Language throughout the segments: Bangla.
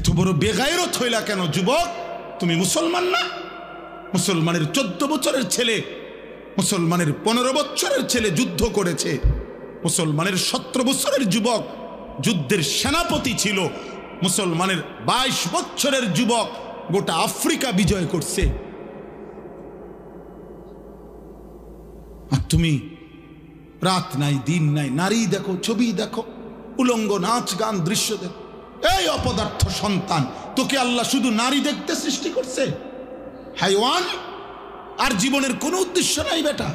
এত বড় বেগায়রত হইলা কেন যুবক? তুমি মুসলমান না? মুসলমানের 14 বছরের ছেলে, মুসলমানের 15 বছরের ছেলে যুদ্ধ করেছে, মুসলমানের 17 বছরের যুবক যুদ্ধের সেনাপতি ছিল, মুসলমানের 22 বছরের যুবক গোটা আফ্রিকা বিজয় করছে। আর তুমি রাত নাই দিন নাই, নারী দেখো, ছবি দেখো, উলঙ্গ নাচ গান দৃশ্য দেখো। এই অপদার্থ সন্তান, তোকে আল্লাহ শুধু নারী দেখতে সৃষ্টি করছে? হাইওয়ান। আর জীবনের কোনো উদ্দেশ্য নাই বেটা,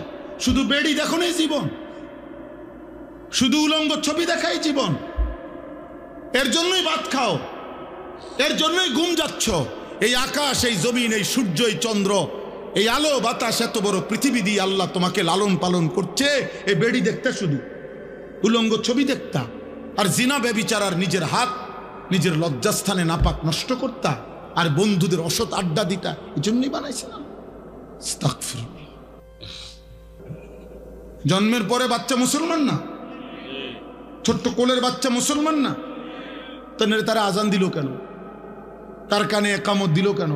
শুধু বেড়ি দেখো নাই জীবন, শুধু উলঙ্গ ছবি দেখাই জীবন। এর জন্যই ভাত খাও, এর জন্যই ঘুম যাচ্ছ। এই আকাশ, এই জমিন, এই সূর্য, এই চন্দ্র, এই আলো বাতাস, এত বড় পৃথিবী দিয়ে আল্লাহ তোমাকে লালন পালন করছে, এই বেড়ি দেখতে, শুধু উলঙ্গ ছবি দেখতা, আর জিনা ব্যভিচার, আর নিজের হাত নিজের লজ্জাস্থানে নাপাক নষ্ট করতা, আর বন্ধুদের অসৎ আড্ডা দিতা। এই জন্যই বানাইছিলাম। জন্মের পরে বাচ্চা মুসলমান না? ছোট্ট কোলের বাচ্চা মুসলমান না? তারা আজান দিল কেন? তার কানে একামত দিল কেন?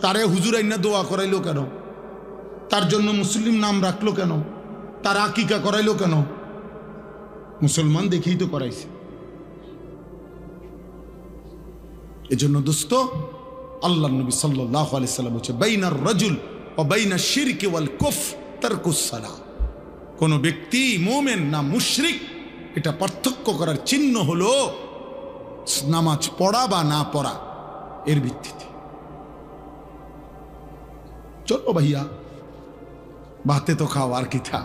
তারে হুজুর আইনা দোয়া করাইলো কেন? তার জন্য মুসলিম নাম রাখলো কেন? তার আকিকা করাইলো কেন? মুসলমান দেখেই তো করাইছে। এজন্য দোস্ত, আল্লাহ নবী সাল্লাল্লাহু আলাইহি সাল্লাম বলেছে, বাইনার রাজুল ওয়া বাইনা শিরকি ওয়াল কুফর তারকুস সালাহ। কোন ব্যক্তি মুমিন না মুশরিক, এটা পার্থক্য করার চিহ্ন হলো নামাজ পড়া বা না পড়া, এর ভিত্তিতে। চলো ভাইয়া, ভাতে তো খাও, আর কি থা,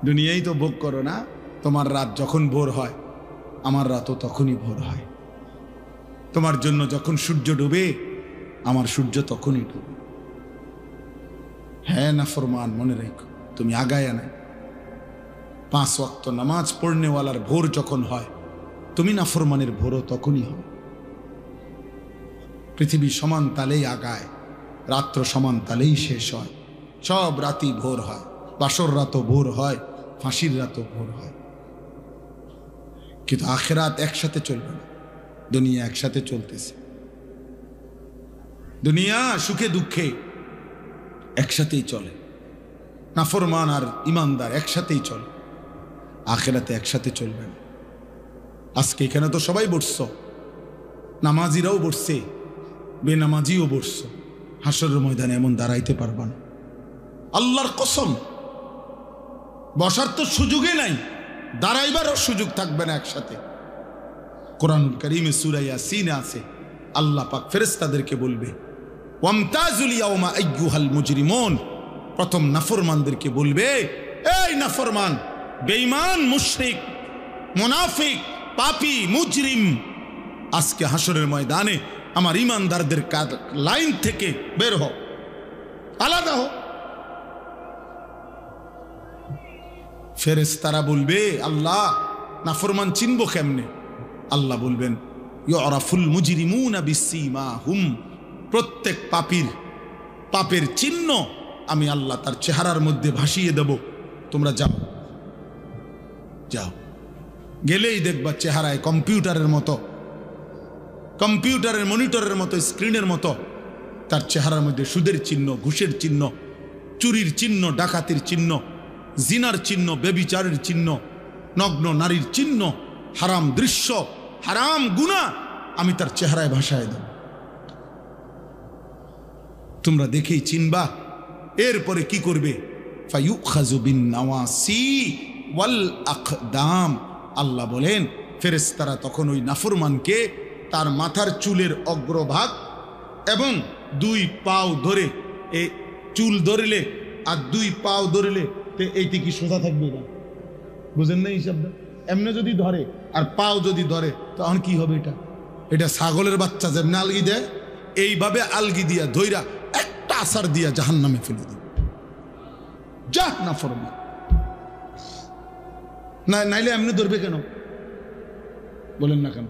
দুনিয়ায় তো ভোগ করো না। তোমার রাত যখন ভোর হয়, আমার রাতও তখনই ভোর হয়। তোমার জন্য যখন সূর্য ডুবে, আমার সূর্য তখনই ডুবে। হ্যাঁ নাফরমান, মনে রেখো, তুমি আগায় না। 5 ওয়াক্ত নামাজ পড়নেওয়ালার ভোর যখন হয়, তুমি নাফরমানের ভোরও তখনই হয়। পৃথিবী সমান তালেই আগায়, রাত্র সমান তালেই শেষ হয়। সব রাতই ভোর হয়, বাসর রাতও ভোর হয়, ফাঁসির রাতও ভোর হয়। কিন্তু আখেরাত একসাথে চলবে না, দুনিয়া একসাথে চলতেছে। দুনিয়া সুখে দুঃখে একসাথেই চলে, নাফরমান আর ইমানদার একসাথেই চলে, আখেরাতে একসাথে চলবে না। আজকে এখানে তো সবাই বসছো, নামাজিরাও বসছে, বেনামাজিও বসছো। হাসরের ময়দানে এমন দাঁড়াইতে পারবা না, আল্লাহর কসম। বসার তো সুযোগই নাই, দাঁড়াইবারও সুযোগ থাকবে না একসাথে। কোরআনুল কারীমে সূরা ইয়াসিনে আছে, আল্লাহ পাক ফেরেশতাদেরকে বলবে, ওয়ামতাজুল ইয়াওমা আইয়ুহাল মুজরিমুন। প্রথম নাফরমানদেরকে বলবে, এই নাফরমান, বেঈমান, মুশরিক, মুনাফিক, পাপী, মুজরিম, আজকে হাসরের ময়দানে আমার ইমানদারদের লাইন থেকে বের হও, আলাদা হও। ফেরেশতারা বলবে, আল্লাহ নাফরমান চিনবো কেমনে? আল্লাহ বলবেন, ইউরাফুল মুজরিমুনা বিসীমাহুম। প্রত্যেক পাপের চিহ্ন আমি আল্লাহ তার চেহারার মধ্যে ভাসিয়ে দেব। তোমরা যাও, যাও, গেলেই দেখবা চেহারায় কম্পিউটারের মতো, কম্পিউটারের মনিটরের মতো, স্ক্রিনের মতো তার চেহারার মধ্যে সুদের চিহ্ন, ঘুষের চিহ্ন, চুরির চিহ্ন, ডাকাতির চিহ্ন, জিনার চিহ্ন, ব্যভিচারের চিহ্ন, নগ্ন নারীর চিহ্ন, হারাম দৃশ্য, হারাম গুনাহ আমি তার চেহারায় ভাসায় দেব। তোমরা দেখেই চিনবা। এরপরে কি করবে? ফায়ুখাযু বিন নাওয়াসি ওয়াল আকদাম। আল্লাহ বলেন, ফেরেশতারা তখন ওই নাফরমানকে তার মাথার চুলের অগ্রভাগ এবং 2 পাও ধরে, এই চুল ধরলে আর 2 পাও ধরলে এইটি কি সোজা থাকবে না? বুঝেন না হিসাবটা? এমনি যদি ধরে আর পাও যদি ধরে, তখন কি হবে? এটা ছাগলের বাচ্চা যেমনি আলগি দেয়, এইভাবে আলগি দিয়া ধইরা একটা আসার দিয়া জাহান্নামে ফেলে দেবে। যা নাফরমান, নাইলে এমনি ধরবে কেন? বলেন না কেন?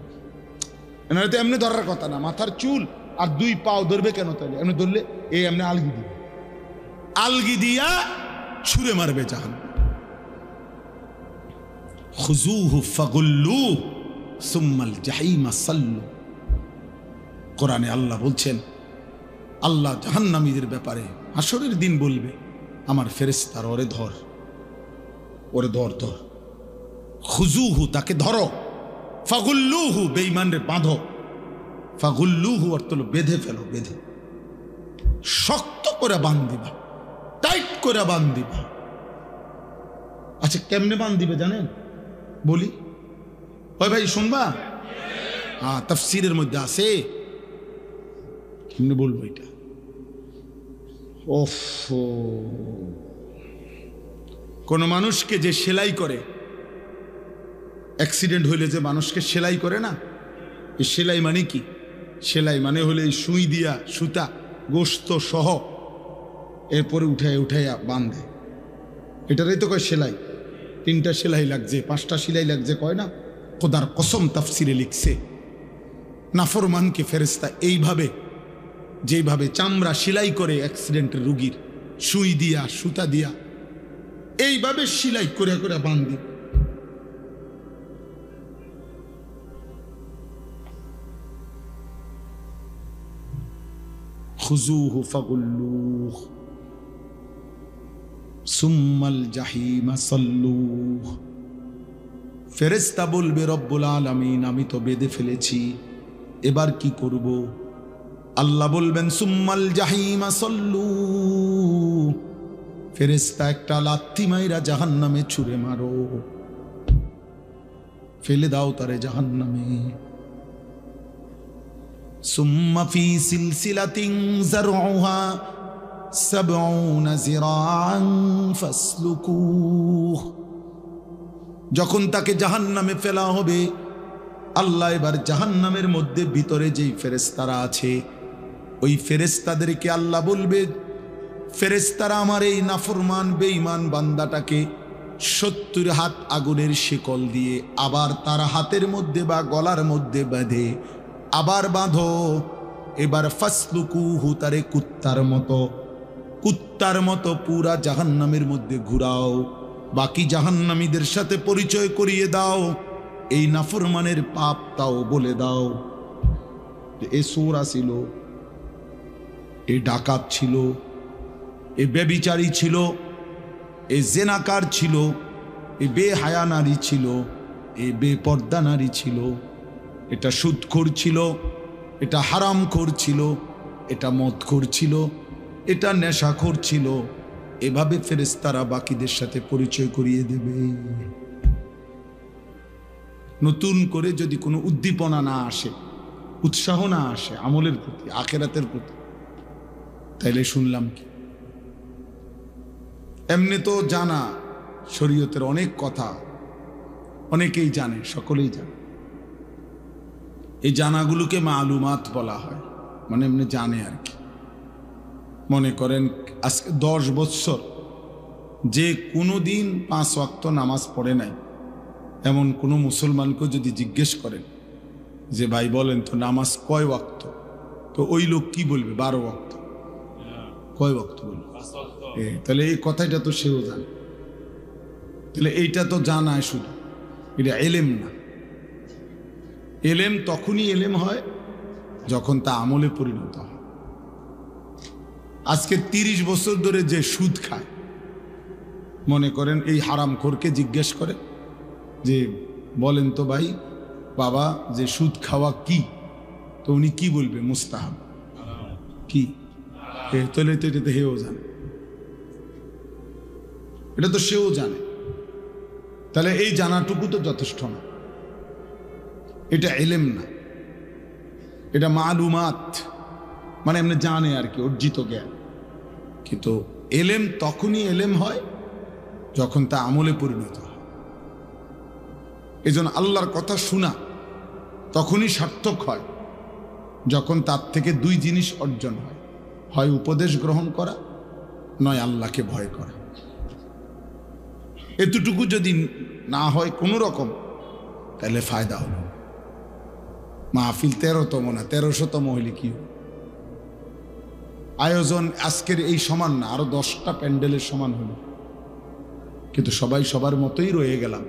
এনারে তো এমনি ধরার কথা না। মাথার চুল আর 2 পাও ধরবে কেন? তাহলে এমনি ধরলে এই এমনি আলগি দিবে, আলগি দিয়া ছুঁড়ে মারবে জাহান্নামে। খুযুহু ফাগুল্লুহু সুম্মাল জাহিমা সাল্লু। কোরআনে আল্লাহ বলছেন, আল্লাহ জাহান্নামীদের ব্যাপারে হাসরের দিন বলবে, আমার ফেরেশতার ওরে ধর, ওরে ধর ধর, খুজুহু তাকে ধরো, ফাগুল্লুহু বেঈমানরে বাঁধো, ফাগুল্লুহু অর্থ হলো বেঁধে ফেলো, বেঁধে শক্ত করে বাঁধ দিবা, টাইট করে বাঁধ দিবা। আচ্ছা কেমনে বাঁধ দিবে জানেন? বলি, ওই ভাই শুনবা? হ্যাঁ, তাফসীরের মধ্যে আছে। কেমনে বলবো এটা? ওফ, কোন মানুষকে যে সেলাই করে, অ্যাক্সিডেন্ট হইলে যে মানুষকে সেলাই করে না, এই সেলাই মানে কি? সেলাই মানে হলে এই সুই দিয়া সুতা গোস্ত সহ এরপরে উঠাইয়া বাঁধে, এটারই তো কয় সেলাই। 3টা সেলাই লাগছে, 5টা সেলাই লাগছে কয় না? খোদার কসম তাফসিরে লিখছে, নাফরমানকে ফেরেশতা এইভাবে, যেভাবে চামড়া সেলাই করে অ্যাক্সিডেন্টের রুগীর সুই দিয়া সুতা দিয়া, এইভাবে সেলাই করে করে বাঁধি। খুজুহু ফাগুল্লুহু সুম্মাল জাহিমা সাল্লুহু। ফেরেশতা বলবে, রব্বুল আলামিন আমি তো বেঁধে ফেলেছি, এবার কি করব? আল্লাহ বলবেন, সুম্মাল জাহিমা সাল্লুহু। ফেরেশতা একটা লাথি মাইরা জাহান্নামে ছুঁড়ে মারো, ফেলে দাও তারে জাহান্নামে। সুম্মা ফি সিলসিলাতিন যারউহা ৭০ যিরাআন ফাসলুকুহু। যখন তাকে জাহান্নামে ফেলা হবে, আল্লাহ এবার জাহান্নামের মধ্যে ভিতরে যেই ফেরেশতারা আছে, ওই ফেরেশতাদেরকে আল্লাহ বলবে, ফেরেশতারা আমার এই নাফরমান বেঈমান বান্দাটাকে ৭০ হাত আগুনের শিকল দিয়ে আবার তার হাতের মধ্যে বা গলার মধ্যে বেঁধে আবার বাঁধো। এবার ফাসলুকুহু, তারে কুত্তার মতো পুরা জাহান্নামের মধ্যে ঘুরাও, বাকি জাহান্নামীদের সাথে পরিচয় করিয়ে দাও, এই নাফরমানের পাপ তাও বলে দাও। এ চোরা ছিল, এ ডাকাত ছিল, এ ব্যভিচারী ছিল, এ জেনাকার ছিল, এ বেহায়া নারী ছিল, এ বেপর্দা নারী ছিল, এটা সুদখোর ছিল, এটা হারামখোর ছিল, এটা মদখোর ছিল, এটা নেশাখোর ছিল। এভাবে ফেরেশতারা বাকিদের সাথে পরিচয় করিয়ে দেবে। নতুন করে যদি কোনো উদ্দীপনা না আসে, উৎসাহ না আসে আমলের প্রতি, আখিরাতের প্রতি, তাইলে শুনলাম কি? এমনি তো জানা শরীয়তের অনেক কথা, অনেকেই জানে, সকলেই জানে। এই জানাগুলোকে মালুমাত বলা হয়, মানে এমনি জানে আর কি। মনে করেন আজকে 10 বছর যে কোনো দিন 5 ওয়াক্ত নামাজ পড়ে নাই, এমন কোনো মুসলমানকে যদি জিজ্ঞেস করেন যে ভাই বলেন তো নামাজ কয় ওয়াক্ত, তো ওই লোক কি বলবে? 12 ওয়াক্ত। কয় ওয়াক্ত বলবে? তাহলে এই কথাটা তো সেও জানে। তাহলে এইটা তো জানায় শুধু, এটা এলেম না। এলেম তখনই এলেম হয় যখন তা আমলে পরিণত হয়। আজকে 30 বছর ধরে যে সুদ খায়, মনে করেন এই হারামখোরকে জিজ্ঞেস করে যে বলেন তো ভাই বাবা যে সুদ খাওয়া কি, তো উনি কি বলবে? মুস্তাহাব। কি? তাহলে তো এটা তো হেও জানে, এটা তো সেও জানে। তাহলে এই জানাটুকু তো যথেষ্ট না, এটা এলেম না, এটা মালুমাত, মানে এমনি জানে আর কি, অর্জিত জ্ঞান। কিন্তু এলেম তখনই এলেম হয় যখন তা আমলে পরিণত হয়। এই জন্য আল্লাহর কথা শোনা তখনই সার্থক হয় যখন তার থেকে 2 জিনিস অর্জন হয়, হয় উপদেশ গ্রহণ করা, নয় আল্লাহকে ভয় করা। এতটুকু যদি না হয় কোনো রকম, তাহলে ফায়দা হলো। মাহফিল 13তম না 1300তম হইলে কি আয়োজন আজকের এই সমান না, আরো 10টা প্যান্ডেলের সমান হলো, কিন্তু সবাই সবার মতোই রয়ে গেলাম,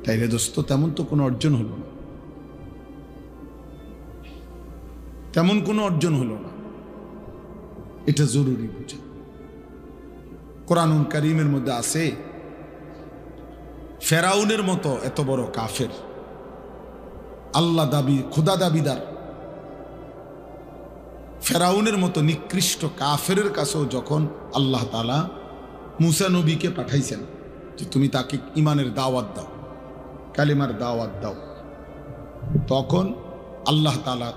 তাইলে দোস্ত তেমন তো কোনো অর্জন হলো না। তেমন কোনো অর্জন হলো না। এটা জরুরি বোঝা। কোরআনুল কারীমের মধ্যে আছে ফেরাউনের মতো এত বড় কাফের, আল্লাহ দাবি খোদা দাবিদার ফেরাউনের মতো নিকৃষ্ট কাফেরের কাছেও যখন আল্লাহ তাআলা মুসা নবীকে পাঠাইছেন যে তুমি তাকে ইমানের দাওয়াত দাও, কালিমার দাওয়াত দাও, তখন আল্লাহ তাআলা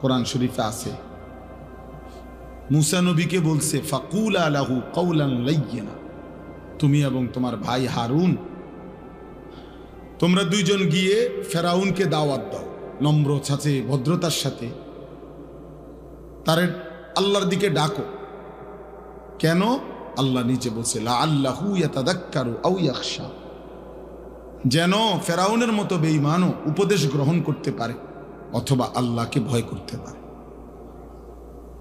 কোরআন শরীফে আছে মুসা নবীকে বলছে ফাকুলা লাহু কাওলান লাইয়িনা, তুমি এবং তোমার ভাই হারুন তোমরা দুইজন গিয়ে ফেরাউনকে দাওয়াত দাও নম্র সাথে, ভদ্রতার সাথে, তার আল্লাহর দিকে ডাকো। কেন? আল্লাহ নিচে বলছে লাআল্লাহু ইয়াতাযাক্কারু আও ইয়াখশা, যেন ফেরাউনের মতো বেঈমানও উপদেশ গ্রহণ করতে পারে অথবা আল্লাহকে ভয় করতে পারে।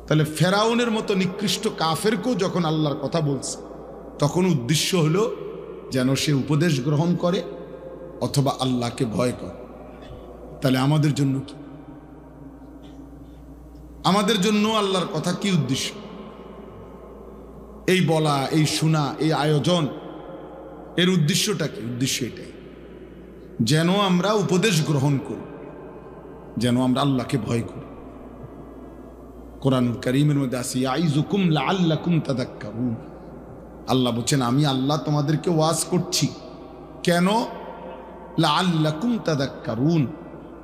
তাহলে ফেরাউনের মতো নিকৃষ্ট কাফেরকেও যখন আল্লাহর কথা বলছে তখন উদ্দেশ্য হলো যেন সে উপদেশ গ্রহণ করে অথবা আল্লাহকে ভয় করে। তাহলে আমাদের জন্য কি? আমাদের জন্য আল্লাহর কথা কি উদ্দেশ্য? এই বলা, এই শোনা, এই আয়োজন, এর উদ্দেশ্যটা কি? উদ্দেশ্য এটাই যেন আমরা উপদেশ গ্রহণ করি, যেন আমরা আল্লাহকে ভয় করি। কোরআনুল কারীমের মধ্যে আছে ইয়াইযুকুম লাআল্লাকুম তাযাক্কারুন, আল্লাহ বলেন আমি আল্লাহ তোমাদেরকে ওয়াজ করছি। কেন? লাআল্লাকুম তাযাক্কারুন,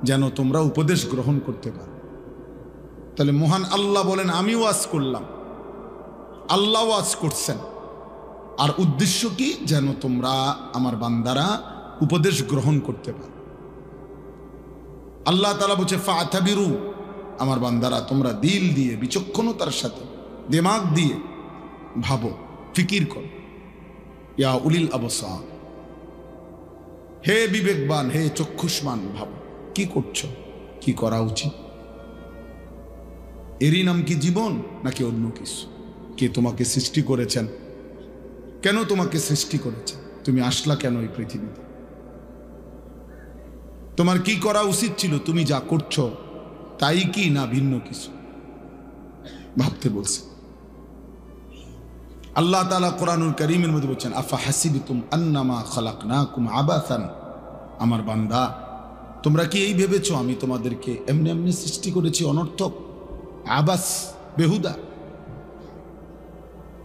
যেন তোমরা উপদেশ গ্রহণ করতে পারো। তাহলে মহান আল্লাহ বলেন আমি ওয়াজ করলাম, আল্লাহ ওয়াজ করছেন, আর উদ্দেশ্য কি? যেন তোমরা আমার বান্দারা উপদেশ গ্রহণ করতে পারো। আল্লাহ তাআলা বলছে ফাতাবিরু, আমার বান্দারা তোমরা দিল দিয়ে, বিচক্ষণতার সাথে, দিমাগ দিয়ে ভাবো, ফিকির করো। ইয়া উলিল আবসার, হে বিবেকবান, হে চক্ষুষ্মান, ভাবো কি করছো, কি করা উচিত। এরই নাম কি জীবন নাকি অন্য কিছু? কে তোমাকে সৃষ্টি করেছেন? কেন তোমাকে সৃষ্টি করেছেন? তুমি আসলা কেন এই পৃথিবীতে? তোমার কি করা উচিত ছিল? তুমি যা করছো তাই কি না ভিন্ন কিছু? ভাবতে বলছে আল্লাহ তাআলা কোরআনুল কারীমের মধ্যে বলছেন আফা হাসিবতুম আন্নামা খালাকনাকুম আবাসান, আমার বান্দা তোমরা কি এই ভেবেছো আমি তোমাদেরকে এমনি এমনি সৃষ্টি করেছি অনর্থক, আবাস, বেহুদা,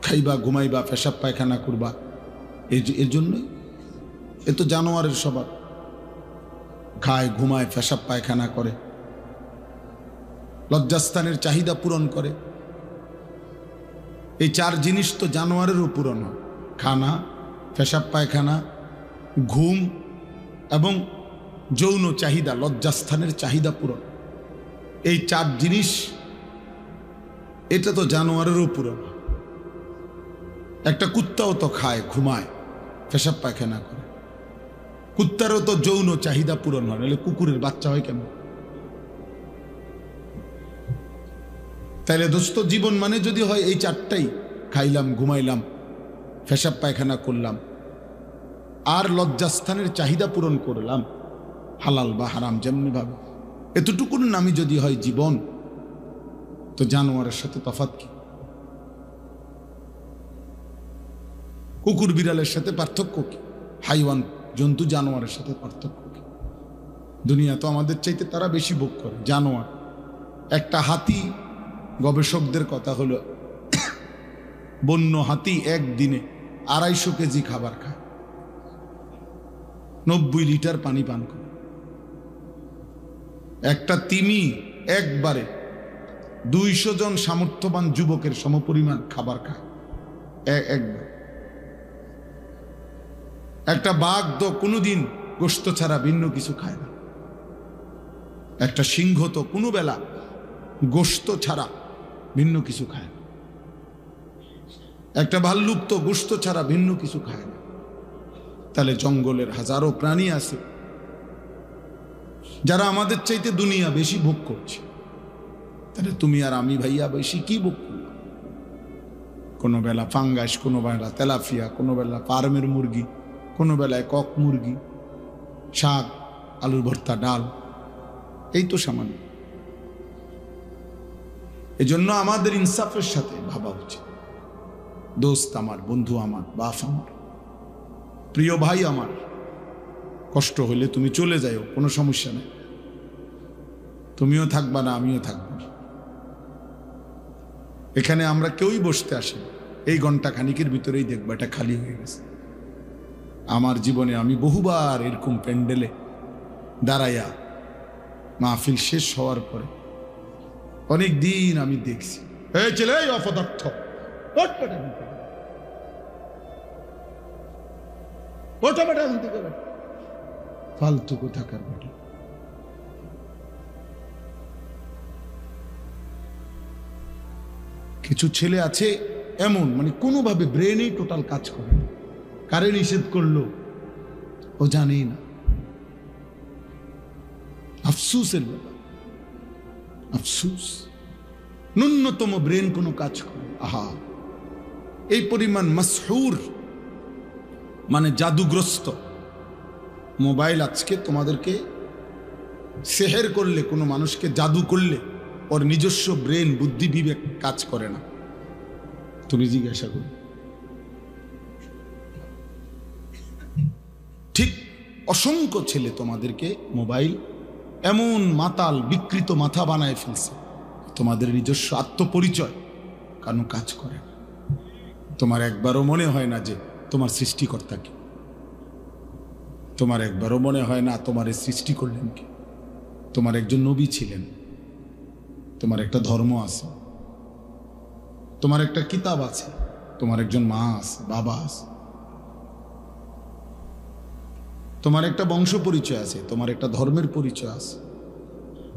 খাইবা, ঘুমাইবা, পেশাব পায়খানা করবা, এর জন্যই? এ তো জানোয়ারের স্বভাব, খায়, ঘুমায়, পেশাব পায়খানা করে, লজ্জাস্থানের চাহিদা পূরণ করে। এই চার জিনিস তো জানোয়ারেরও পূরণ হয়, খানা, পেশাব পায়খানা, ঘুম এবং যৌন চাহিদা, লজ্জাস্থানের চাহিদা পূরণ। এই চার জিনিস এটা তো জানোয়ারেরও পূরণ। একটা কুত্তাও তো খায়, ঘুমায়, পেশাব পায়খানা করে, কুত্তারও তো যৌন চাহিদা পূরণ হয়, নাহলে কুকুরের বাচ্চা হয় কেন? তাইলে দোস্ত জীবন মানে যদি হয় এই চারটাই, খাইলাম, ঘুমাইলাম, পেশাব পায়খানা করলাম আর লজ্জাস্থানের চাহিদা পূরণ করলাম, হালাল বা হারাম যেমনি ভাবে, এতটুকুর নামই যদি হয় জীবন, তো জানোয়ারের সাথে তফাৎ কি? কুকুর বিড়ালের সাথে পার্থক্য কি? হাইওয়ান, জন্তু, জানোয়ারের সাথে পার্থক্য কি? দুনিয়া তো আমাদের চাইতে তারা বেশি ভোগ করে, জানোয়ার। একটা হাতি, গবেষকদের কথা হলো বন্য হাতি একদিনে 250 কেজি খাবার খায়, 90 লিটার পানি পান করে। একটা তিমি একবারে 200 জন সামর্থ্যবান যুবকের সমপরিমাণ খাবার খায় একবার। একটা বাঘ তো কোনোদিন গোশত ছাড়া ভিন্ন কিছু খায় না। একটা সিংহ তো কোনো বেলা গোশত ছাড়া ভিন্ন কিছু খায় না। একটা ভাল্লুক তো গোশত ছাড়া ভিন্ন কিছু খায় না। তাহলে জঙ্গলের হাজারো প্রাণী আছে যারা আমাদের চাইতে দুনিয়া বেশি ভোগ করছে। তাহলে তুমি আর আমি ভাইয়া বেশি কি ভোগ করলাম? কোনো বেলা ফাঙ্গাস, কোনো বেলা তেলাপিয়া, কোনো বেলা ফার্মের মুরগি, কোনো বেলায় কক মুরগি, শাক, আলুর ভর্তা, ডাল, এই তো সামান্য। এজন্য আমাদের ইনসাফের সাথে ভাবা উচিত। দোস্ত আমার, বন্ধু আমার, বাপ আমার, প্রিয় ভাই আমার, কষ্ট হইলে তুমি চলে যাও, কোনো সমস্যা নেই। তুমিও থাকবা না, আমিও থাকবো না। এখানে আমরা কেউই বসতে আসি, এই ঘন্টা খানিকের ভিতরেই দেখবো এটা খালি হয়ে গেছে। আমার জীবনে আমি বহুবার এরকম প্যান্ডেলে দাঁড়াইয়া মাহফিল শেষ হওয়ার পরে অনেক দিন আমি দেখছি, এই ছেলে অপদার্থ, ফালতু কোথাকার বেটা। কিছু ছেলে আছে এমন, মানে কোনোভাবে ব্রেনেই টোটাল কাজ করে না, কারে নিষেধ করলো ও জানেই না। আফসুসের ব্যাপার, আফসুস। ন্যূনতম ব্রেন কোনো কাজ করে, আহা, এই পরিমাণ মাসহুর মানে জাদুগ্রস্ত মোবাইল আজকে তোমাদেরকে সেহের করলে, কোনো মানুষকে জাদু করলে ওর নিজস্ব ব্রেন, বুদ্ধি, বিবেক কাজ করে না। তুমি জিজ্ঞাসা করো। ঠিক অসংখ্য ছেলে তোমাদেরকে মোবাইল এমন মাতাল, বিকৃত মাথা বানায় ফেলছে, তোমাদের নিজস্ব আত্মপরিচয় কারণ কাজ করে না। তোমার একবারও মনে হয় না যে তোমার সৃষ্টিকর্তা কি, তোমার একবারও মনে হয় না তোমার সৃষ্টি করলেন কি। তোমার একজন নবী ছিলেন, তোমার একটা ধর্ম আছে, তোমার একটা কিতাব আছে, তোমার একজন মা আছে, বাবা আছে, তোমার একটা বংশ পরিচয় আছে, তোমার একটা ধর্মের পরিচয় আছে,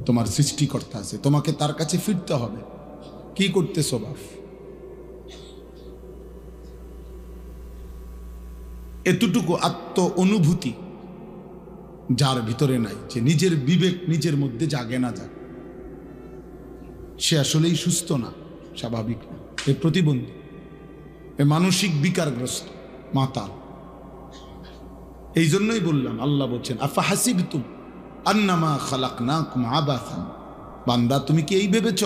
তোমার সৃষ্টিকর্তা আছে। তোমাকে তার কাছে ফিরতে হবে। কি করতেছো বাপ? এতটুকু আত্ম অনুভূতি যার ভিতরে নাই, যে নিজের বিবেক নিজের মধ্যে জাগে না জাগে, সে আসলেই সুস্থ না, স্বাভাবিক না, এ প্রতিবন্ধী, এ মানসিক বিকারগ্রস্ত, মাতাল। এই জন্যই বললাম, আল্লাহ বলছেন আফা হাসিবতুম আন্নামা খালাকনাকুম আবাসান, বান্দা তুমি কি এই ভেবেছ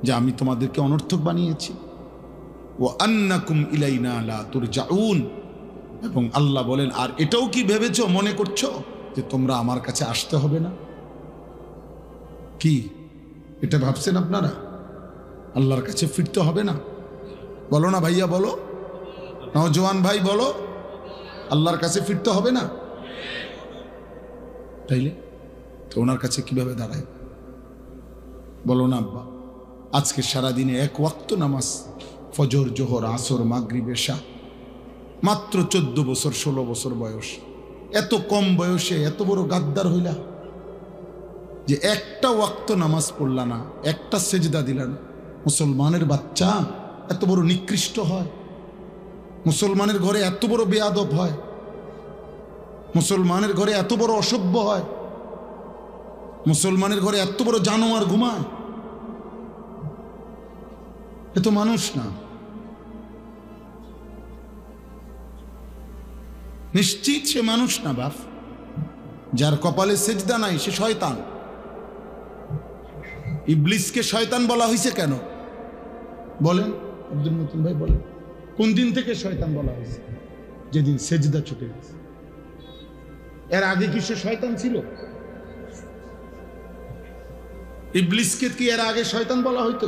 যে আমি তোমাদেরকে অনর্থক বানিয়েছি? ওয়া আন্নাকুম ইলাইনা লা তুরজাউন, এবং আল্লাহ বলেন আর এটাও কি ভেবেছো, মনে করছো যে তোমরা আমার কাছে আসতে হবে না? কি এটা ভাবছেন আপনারা? আল্লাহর কাছে ফিরতে হবে না? বলো না ভাইয়া, বলো, নওজোয়ান ভাই বলো, আল্লাহর কাছে ফিরতে হবে না? তাইলে তো ওনার কাছে কিভাবে দাঁড়ায়? বলো না আব্বা, আজকে সারাদিনে এক ওয়াক্ত নামাজ, ফজর, জোহর, আসর, মাগরিব, এশা, মাত্র 14 বছর 16 বছর বয়স, এত কম বয়সে এত বড় গাদ্দার হইলা যে একটা ওয়াক্ত নামাজ পড়লা না, একটা সেজদা দিলা না। মুসলমানের বাচ্চা এত বড় নিকৃষ্ট হয়? মুসলমানের ঘরে এত বড় বেয়াদব হয়? মুসলমানের ঘরে এত বড় অসভ্য হয়? মুসলমানের ঘরে এত বড় জানোয়ার ঘুমায়? এ তো মানুষ না। নিশ্চিত সে মানুষ না বাপ। যার কপালে সেজদা নাই সে শয়তান। ইবলিসকে শয়তান বলা হয়েছে কেন বলেন? আব্দুল মতিন ভাই বলেন, কোন দিন থেকে শয়তান বলা হয়েছে? যেদিন সেজদা ছুটে গেছে। এর আগে কি সে শয়তান ছিল? ইবলিসকে কি এর আগে শয়তান বলা হইতো?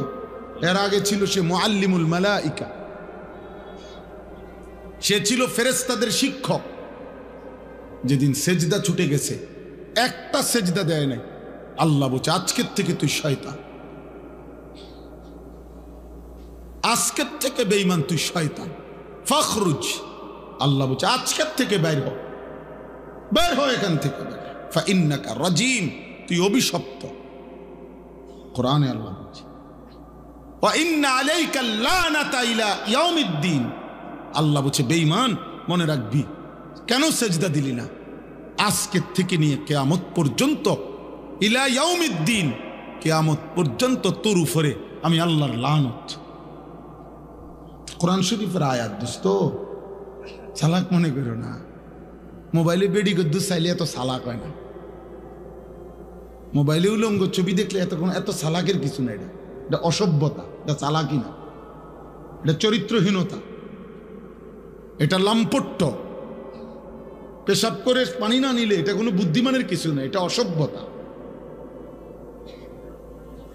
এর আগে ছিল সে মুআল্লিমুল মালাইকা, সে ছিল ফেরেশতাদের শিক্ষক। যেদিন সেজদা ছুটে গেছে, একটা সেজদা দেয় নাই, আল্লাহ বলছে আজকের থেকে তুই শয়তান, আজকের থেকে বেঈমান তুই শয়তান, ফখরুজ। আল্লাহ বলছে আজকের থেকে বের হ, বের হ এখান থেকে, ফাইন্নাকা রাজিম, তুই অভিশপ্ত। কোরআনে আল্লাহ বলছে ওয়া ইন্না আলাইকা লানাতা ইলা ইয়াউমিদ্দিন। আল্লাহ বলছে বেঈমান মনে রাখবি, কেন সেজদা দিলি না? আজকের থেকে নিয়ে কিয়ামত পর্যন্ত, ইলা ইয়াউমিদ্দিন, কিয়ামত পর্যন্ত তোর উপরে আমি আল্লাহর লানত। কোরআন শরীফের আয়াত দোস্ত, চালাক মনে করো না। মোবাইলে বেডি গদ্দু চাইলে এত চালাক হয় না। মোবাইলে উলঙ্গ ছবি দেখলে এত চালাকের কিছু নাই। এটা অসভ্যতা, এটা চালাকি না, এটা চরিত্রহীনতা, এটা লম্পট্য। পেশাব করে পানি না নিলে এটা কোনো বুদ্ধিমানের কিছু না, এটা অসভ্যতা।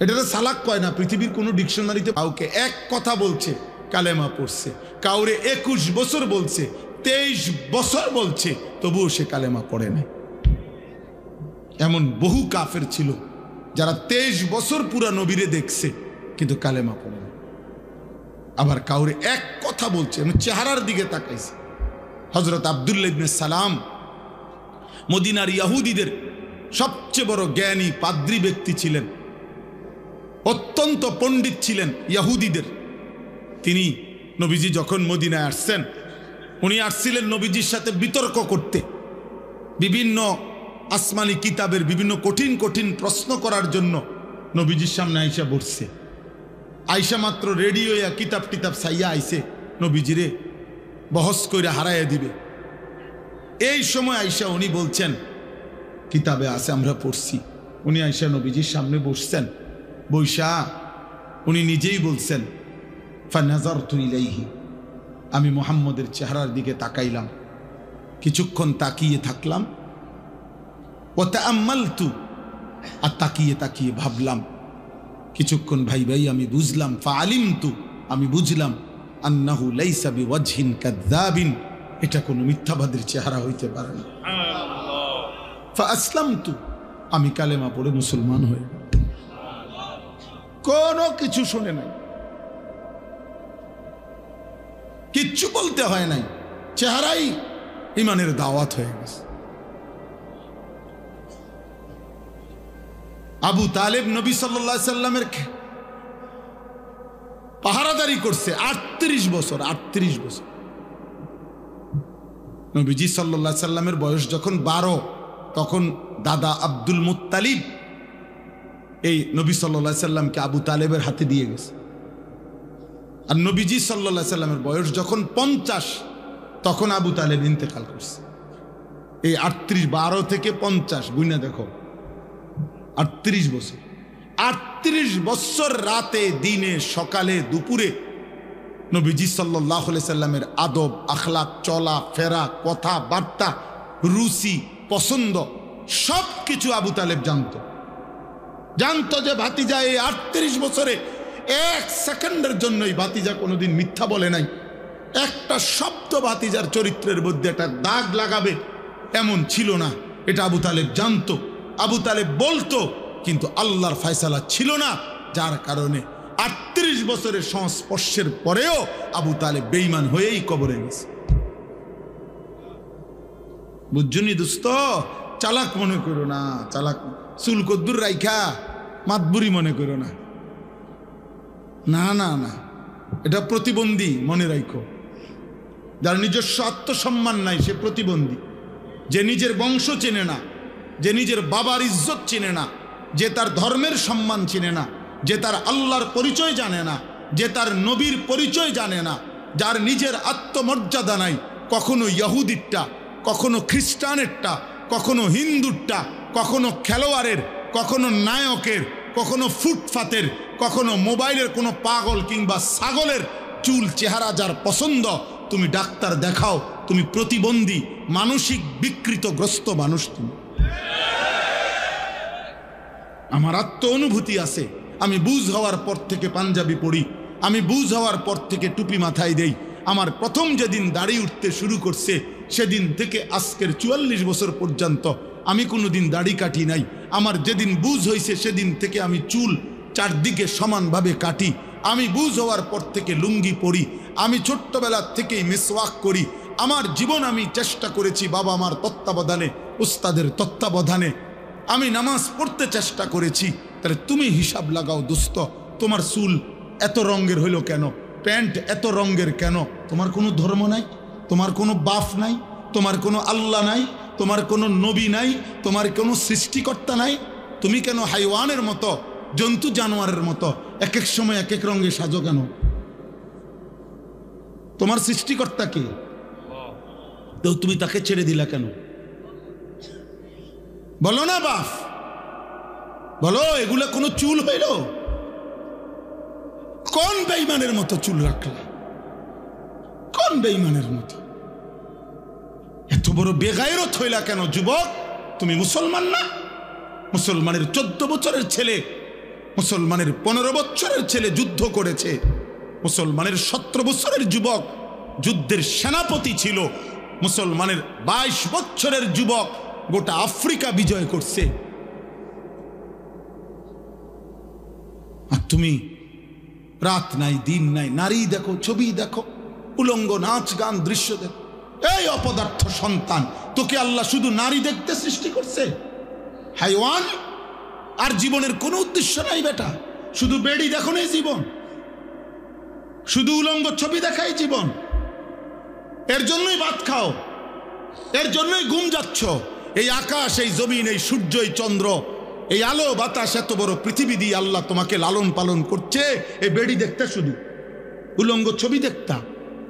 এটা চালাক কয় না পৃথিবীর কোনো ডিকশনারিতে। কাউকে এক কথা বলছে কালেমা পড়ছে, কাউরে 21 বছর বলছে, 23 বছর বলছে, তবুও সে কালেমা পড়ে নাই। এমন বহু কাফের ছিল যারা 23 বছর পুরা নবীরে দেখছে কিন্তু কালেমা পড়ে না। আবার কাউরে এক কথা বলছে, চেহারার দিকে তাকাইছে। হযরত আব্দুল্লাহ ইবনে সালাম মদিনার ইহুদিদের সবচেয়ে বড় জ্ঞানী পাদ্রী ব্যক্তি ছিলেন, অত্যন্ত পণ্ডিত ছিলেন ইহুদিদের। তিনি নবীজি যখন মদিনায় আসছেন, উনি আসছিলেন নবীজির সাথে বিতর্ক করতে, বিভিন্ন আসমানি কিতাবের বিভিন্ন কঠিন কঠিন প্রশ্ন করার জন্য নবীজির সামনে আইসা বসছে। আইসা মাত্র রেডি হইয়া কিতাব টিতাব সাইয়া আইসে নবীজিরে বহস করে হারাইয়া দিবে। এই সময় আইসা উনি বলছেন কিতাবে আছে আমরা পড়ছি। উনি আইসা নবীজির সামনে বসছেন, বৈশা উনি নিজেই বলছেন ফানাজারতু ইলাইহি, আমি মুহাম্মদের চেহারার দিকে তাকাইলাম, কিছুক্ষণ তাকিয়ে থাকলাম। ওয়া তাআম্মালতু, আর তাকিয়ে তাকিয়ে ভাবলাম, কিছুক্ষণ ভাই ভাই আমি বুঝলাম। ফাআলিমতু, আমি বুঝলাম আন্নাহু লাইসা বিওয়াজহিন কাযাবিন, এটা কোনো মিথ্যাবাদীর চেহারা হইতে পারে না। ফাআসলামতু, আমি কালেমা পড়ে মুসলমান হয়ে গেলাম। কোনো কিছু শুনে নাই, কিচ্ছু বলতে হয় নাই, চেহারাই ইমানের দাওয়াত হয়ে গেছে। আবু তালেব নবী সাল্লাল্লাহু আলাইহি সাল্লামের পাহারাদারি করছে 38 বছর। 38 বছর। নবীজি সাল্লাল্লাহু আলাইহি সাল্লামের বয়স যখন 12, তখন দাদা আব্দুল মুত্তালিব এই নবী সাল্লাল্লাহু আলাইহি সাল্লামকে আবু তালেবের হাতে দিয়ে গেছে। আর নবীজি সাল্লাল্লাহু আলাইহি সাল্লামের বয়স যখন 50, তখন আবু তালেব ইন্তেকাল করছে। এই 38, 12 থেকে 50 গুণে দেখো, 38 বছর। 38 বছর রাতে দিনে সকালে দুপুরে নবীজি সাল্লাল্লাহু আলাইহি সাল্লামের আদব আখলাক, চলা ফেরা, কথা বার্তা, রুচি পছন্দ সব কিছু আবু তালেব জানতো যে ভাতিজা এই 38 বছরে 1 সেকেন্ডের জন্যই ভাতিজা কোনোদিন মিথ্যা বলে নাই। একটা শব্দ ভাতিজার চরিত্রের মধ্যে একটা দাগ লাগাবে এমন ছিল না, এটা আবু তালেব জানতো। আবু তালেব বলতো, কিন্তু আল্লাহর ফয়সালা ছিল না, যার কারণে 38 বছরের সংস্পর্শের পরেও আবু তালেব বেঈমান হয়েই কবরে গেছে। বুঝছনি দোস্ত, চালাক মনে করো না, চালাক চুল কদ্দুর রাইখা মাতবুরি মনে করো না, না না না, এটা প্রতিবন্ধী মনে রাখো। যার নিজস্ব আত্মসম্মান নাই সে প্রতিবন্ধী। যে নিজের বংশ চেনে না, যে নিজের বাবার ইজ্জত চেনে না, যে তার ধর্মের সম্মান চিনে না, যে তার আল্লাহর পরিচয় জানে না, যে তার নবীর পরিচয় জানে না, যার নিজের আত্মমর্যাদা নাই, কখনো ইহুদিরটা, কখনো খ্রিস্টানেরটা, কখনো হিন্দুরটা, কখনো খেলোয়াড়ের, কখনো নায়কের, কখনো ফুটপাতের, কখনো মোবাইলের কোনো পাগল কিংবা ছাগলের চুল চেহারা যার পছন্দ, তুমি ডাক্তার দেখাও, তুমি প্রতিবন্ধী, মানসিক বিকৃতগ্রস্ত মানুষ তুমি। আমার আত্ম অনুভূতি আছে, আমি বুঝ হওয়ার পর থেকে পাঞ্জাবি পড়ি, আমি বুঝ হওয়ার পর থেকে টুপি মাথায় দেই। আমার প্রথম যেদিন দাড়ি উঠতে শুরু করছে সেদিন থেকে আজকের 44 বছর পর্যন্ত আমি কোনোদিন দাড়ি কাটি নাই। আমার যেদিন বুঝ হয়েছে সেদিন থেকে আমি চুল চারদিকে সমানভাবে কাটি। আমি বুঝ হওয়ার পর থেকে লুঙ্গি পরি, আমি ছোট্টবেলার থেকেই মিসওয়াক করি। আমার জীবন আমি চেষ্টা করেছি বাবা মার তত্ত্বাবধানে, উস্তাদের তত্ত্বাবধানে আমি নামাজ পড়তে চেষ্টা করেছি। তাহলে তুমি হিসাব লাগাও দোস্ত, তোমার চুল এত রঙের হইল কেন, প্যান্ট এত রঙের কেন? তোমার কোনো ধর্ম নাই, তোমার কোনো বাপ নাই, তোমার কোনো আল্লাহ নাই, তোমার কোনো নবী নাই, তোমার কোনো সৃষ্টিকর্তা নাই। তুমি কেন হাইওয়ানের মতো, জন্তু জানোয়ারের মতো এক এক সময় এক এক রঙে সাজো কেন? তোমার সৃষ্টিকর্তা কে? তো তুমি তাকে ছেড়ে দিলা কেন? বলো না বাপ, বলো, এগুলা কোনো চুল হইল? কোন বেঈমানের মতো চুল রাখলা? কোন বেঈমানের মতো? এত বড় বেগায়রত হইলা কেন যুবক? তুমি মুসলমান না? মুসলমানের 14 বছরের ছেলে, মুসলমানের 15 বছরের ছেলে যুদ্ধ করেছে। মুসলমানের 17 বছরের যুবক যুদ্ধের সেনাপতি ছিল। মুসলমানের 22 বছরের যুবক গোটা আফ্রিকা বিজয় করছে। আর তুমি রাত নাই দিন নাই, নারী দেখো, ছবি দেখো, উলঙ্গ নাচ গান দৃশ্য দেখো। এই অপদার্থ সন্তান, তোকে আল্লাহ শুধু নারী দেখতে সৃষ্টি করছে? হাইওয়ান। আর জীবনের কোনো উদ্দেশ্য নাই বেটা। শুধু বেড়ি দেখো নেই জীবন, শুধু উলঙ্গ ছবি দেখাই জীবন। এর জন্যই ভাত খাও, এর জন্যই ঘুম যাচ্ছ। এই আকাশ, এই জমিন, এই সূর্য, এই চন্দ্র, এই আলো বাতাস, এত বড় পৃথিবী দিয়ে আল্লাহ তোমাকে লালন পালন করছে। এই বেড়ি দেখতে, শুধু উলঙ্গ ছবি দেখতা,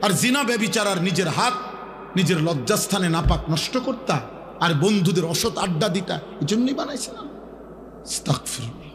আর জিনা ব্যভিচার, আর নিজের হাত নিজের লজ্জাস্থানে নাপাক নষ্ট করতা, আর বন্ধুদের অসৎ আড্ডা দিতা। এই জন্যই বানাইছিলাম। আস্তাগফিরুল্লাহ।